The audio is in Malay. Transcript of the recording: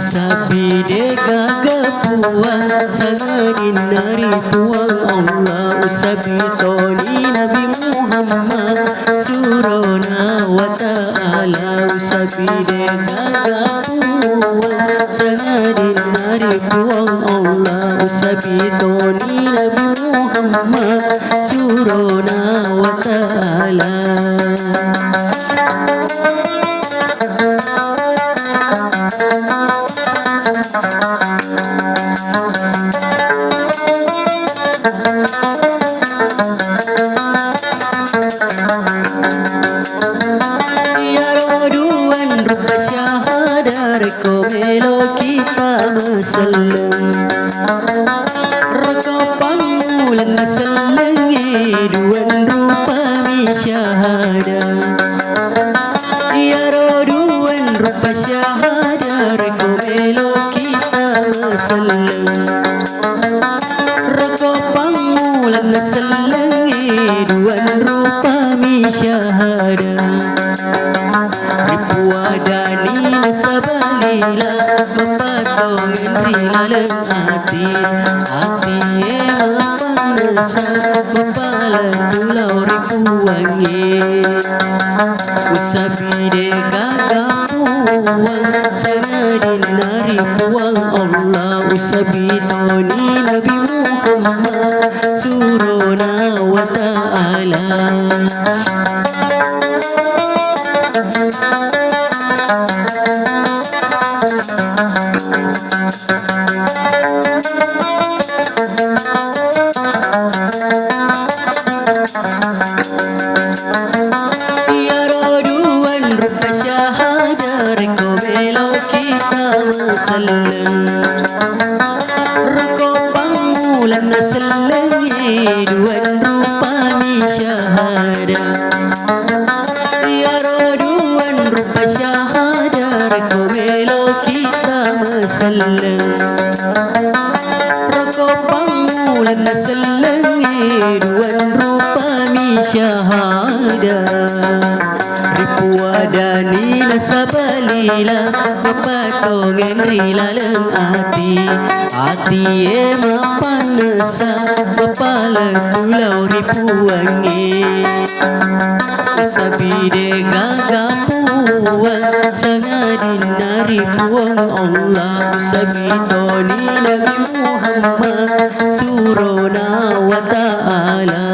Sabi de gagapuan sanganin nari tuang Allah usabi toni Nabi Muhammad surona wa ta'ala usabi de gagapuan sanganin nari tuang Allah usabi toni Nabi Muhammad surona wa ta'ala. Yaroduan rupa syahada reko melo kita masaleng reko pangulan masaleng duan rupa mi syahada. Yaroduan rupa syahada reko melo kita masaleng reko pangulan masaleng duan rupa mi syahada. Ripuadani nasabalila mapatong enrilalang hati mapangasa mapalang tulau ripuangi usabide gagapuan sangadin naripuang Allah usabitoni Nabi Muhammad surona wa ta'ala. Yaroduan rupa syahada reko melo kita masaleng reko pangulan nasaleng duan rupa mi syahada. Yaroduan rupa syahada reko melo kita masaleng reko pangulan nasaleng duan rupa mi syahada. Ripuadani nasabalila mapatong enrilalang hati mapanasa mapalang tulau ripuangi usabide gagapuan sangadin naripuang Allah usabitoni Nabi Muhammad surona wa ta'ala.